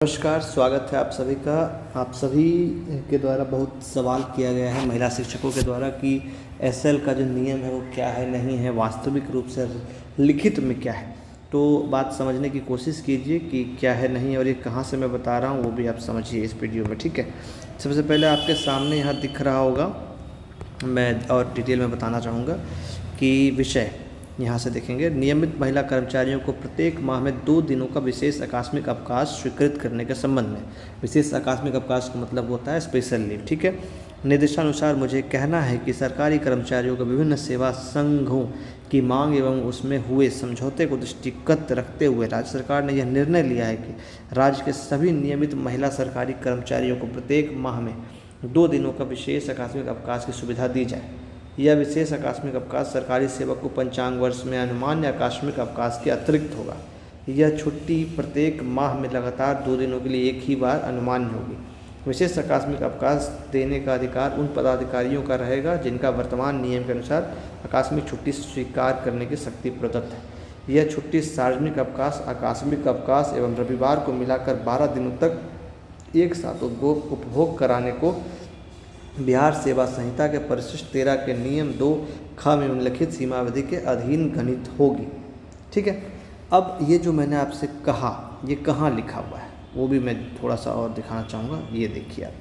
नमस्कार, स्वागत है आप सभी का। आप सभी के द्वारा बहुत सवाल किया गया है महिला शिक्षकों के द्वारा कि एसएल का जो नियम है वो क्या है, नहीं है, वास्तविक रूप से लिखित में क्या है। तो बात समझने की कोशिश कीजिए कि क्या है, नहीं है, और ये कहाँ से मैं बता रहा हूँ वो भी आप समझिए इस वीडियो में, ठीक है। सबसे पहले आपके सामने यहाँ दिख रहा होगा, मैं और डिटेल में बताना चाहूँगा कि विषय यहाँ से देखेंगे। नियमित महिला कर्मचारियों को प्रत्येक माह में 2 दिनों का विशेष आकस्मिक अवकाश स्वीकृत करने के संबंध में। विशेष आकस्मिक अवकाश का मतलब होता है स्पेशल लीव, ठीक है। निर्देशानुसार मुझे कहना है कि सरकारी कर्मचारियों को विभिन्न सेवा संघों की मांग एवं उसमें हुए समझौते को दृष्टिगत रखते हुए राज्य सरकार ने यह निर्णय लिया है कि राज्य के सभी नियमित महिला सरकारी कर्मचारियों को प्रत्येक माह में 2 दिनों का विशेष आकस्मिक अवकाश की सुविधा दी जाए। यह विशेष आकस्मिक अवकाश सरकारी सेवक को पंचांग वर्ष में अनुमान्य आकस्मिक अवकाश के अतिरिक्त होगा। यह छुट्टी प्रत्येक माह में लगातार 2 दिनों के लिए एक ही बार अनुमान्य होगी। विशेष आकस्मिक अवकाश देने का अधिकार उन पदाधिकारियों का रहेगा जिनका वर्तमान नियम के अनुसार आकस्मिक छुट्टी स्वीकार करने की शक्ति प्रदत्त है। यह छुट्टी सार्वजनिक अवकाश, आकस्मिक अवकाश एवं रविवार को मिलाकर 12 दिनों तक एक साथ उपभोग कराने को बिहार सेवा संहिता के परिशिष्ट 13 के नियम 2 ख में उल्लिखित सीमावधि के अधीन गणित होगी, ठीक है। अब ये जो मैंने आपसे कहा, ये कहाँ लिखा हुआ है वो भी मैं थोड़ा सा और दिखाना चाहूँगा। ये देखिए आप,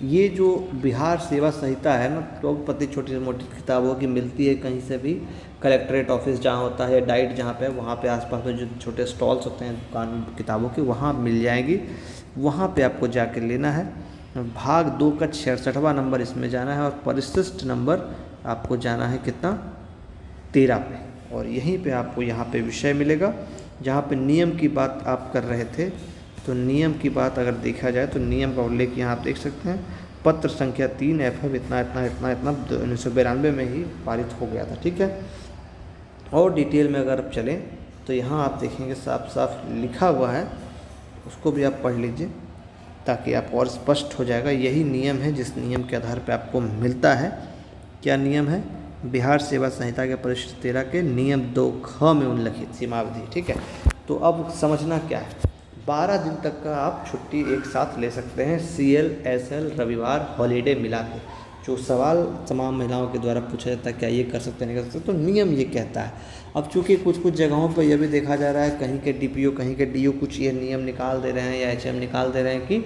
ये जो बिहार सेवा संहिता है ना, तो पति छोटी मोटी किताबों की मिलती है कहीं से भी, कलेक्ट्रेट ऑफिस जहाँ होता है, डाइट जहाँ पे है, वहाँ पे आसपास में जो छोटे स्टॉल्स होते हैं दुकान किताबों के, वहाँ मिल जाएंगी। वहाँ पे आपको जाके लेना है। भाग 2 का 66वां नंबर इसमें जाना है और परिशिष्ट नंबर आपको जाना है कितना, 13 पे। और यहीं पे आपको यहाँ पे विषय मिलेगा जहाँ पे नियम की बात आप कर रहे थे। तो नियम की बात अगर देखा जाए तो नियम का उल्लेख यहाँ आप देख सकते हैं, पत्र संख्या 3 FF इतना 1992 में ही पारित हो गया था, ठीक है। और डिटेल में अगर आप चलें तो यहाँ आप देखेंगे साफ साफ लिखा हुआ है, उसको भी आप पढ़ लीजिए ताकि आप और स्पष्ट हो जाएगा। यही नियम है जिस नियम के आधार पर आपको मिलता है। क्या नियम है? बिहार सेवा संहिता के परिशिष्ट 13 के नियम 2 ख में उल्लिखित सीमावधि, ठीक है। तो अब समझना क्या है, 12 दिन तक का आप छुट्टी एक साथ ले सकते हैं, CL, SL, रविवार, हॉलीडे मिला के। जो सवाल तमाम महिलाओं के द्वारा पूछा जाता है क्या ये कर सकते हैं, नहीं कर सकते, तो नियम ये कहता है। अब चूँकि कुछ जगहों पर यह भी देखा जा रहा है, कहीं के DPO कहीं के DO कुछ ये नियम निकाल दे रहे हैं या HM निकाल दे रहे हैं कि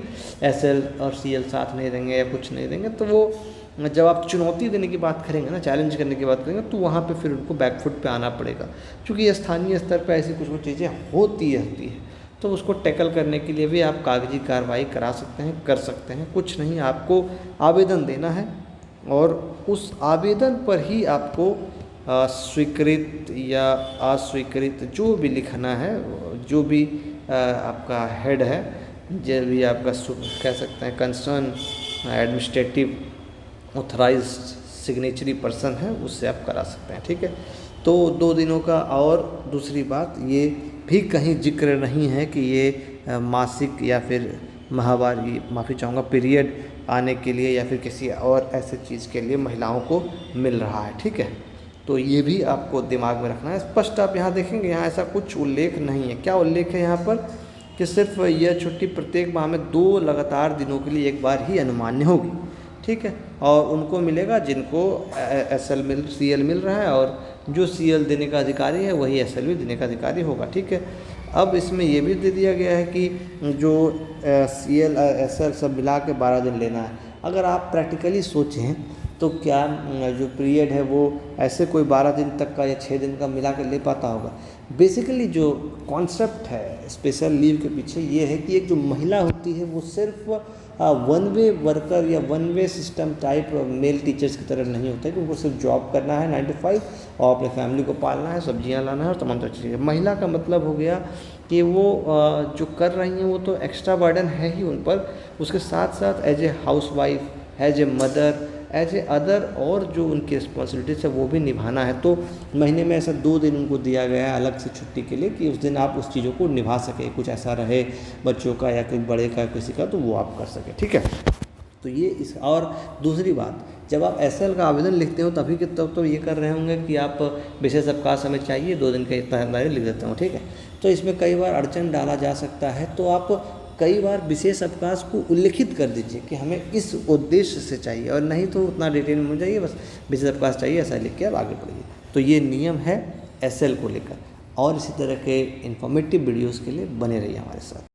SL और CL साथ नहीं देंगे या कुछ नहीं देंगे। तो वो जब आप चुनौती देने की बात करेंगे ना, चैलेंज करने की बात करेंगे, तो वहाँ पे फिर उनको बैकफुट पे आना पड़ेगा। क्योंकि स्थानीय स्तर पे ऐसी कुछ चीज़ें होती है, तो उसको टैकल करने के लिए भी आप कागजी कार्रवाई करा सकते हैं, कर सकते हैं। कुछ नहीं, आपको आवेदन देना है और उस आवेदन पर ही आपको स्वीकृत या अस्वीकृत जो भी लिखना है, जो भी आपका हेड है, जो भी आपका कह सकते हैं concern administrative authorised signatory person है, उससे आप करा सकते हैं, ठीक है। तो 2 दिनों का। और दूसरी बात, ये भी कहीं जिक्र नहीं है कि ये मासिक या फिर माहवारी, माफ़ी चाहूँगा, पीरियड आने के लिए या फिर किसी और ऐसे चीज़ के लिए महिलाओं को मिल रहा है, ठीक है। तो ये भी आपको दिमाग में रखना है। स्पष्ट आप यहाँ देखेंगे, यहाँ ऐसा कुछ उल्लेख नहीं है। क्या उल्लेख है यहाँ पर कि सिर्फ यह छुट्टी प्रत्येक माह में 2 लगातार दिनों के लिए एक बार ही अनुमान्य होगी, ठीक है। और उनको मिलेगा जिनको CL मिल रहा है, और जो CL देने का अधिकारी है वही SL भी देने का अधिकारी होगा, ठीक है। अब इसमें ये भी दे दिया गया है कि जो CL SL सब मिला के 12 दिन लेना है। अगर आप प्रैक्टिकली सोचें तो क्या जो पीरियड है वो ऐसे कोई 12 दिन तक का या 6 दिन का मिला कर ले पाता होगा? बेसिकली जो कॉन्सेप्ट है स्पेशल लीव के पीछे ये है कि एक जो महिला होती है वो सिर्फ 1 वे वर्कर या 1 वे सिस्टम टाइप मेल टीचर्स की तरह नहीं होता है कि उनको सिर्फ जॉब करना है 9 to 5 और अपने फैमिली को पालना है, सब्जियां लाना है और तमाम तरह चीज़ें। महिला का मतलब हो गया कि वो जो कर रही हैं वो तो एक्स्ट्रा बर्डन है ही उन पर, उसके साथ साथ as a housewife, as a mother, as a other और जो उनकी रिस्पॉन्सिबिलिटीज है वो भी निभाना है। तो महीने में ऐसा 2 दिन उनको दिया गया है अलग से छुट्टी के लिए कि उस दिन आप उस चीज़ों को निभा सके, कुछ ऐसा रहे बच्चों का या कोई बड़े का किसी का, तो वो आप कर सके, ठीक है। तो ये इस। और दूसरी बात, जब आप SL का आवेदन लिखते हो तभी के तब तो ये कर रहे होंगे कि आप विशेष अवकाश हमें चाहिए, 2 दिन का इतना लिख देता हूँ, ठीक है। तो इसमें कई बार अड़चन डाला जा सकता है। तो आप कई बार विशेष अवकाश को उल्लिखित कर दीजिए कि हमें इस उद्देश्य से चाहिए, और नहीं तो उतना डिटेल में जाइए, बस विशेष अवकाश चाहिए ऐसा लिख के आप आगे बढ़िए। तो ये नियम है एसएल को लेकर, और इसी तरह के इन्फॉर्मेटिव वीडियोज़ के लिए बने रहिए हमारे साथ।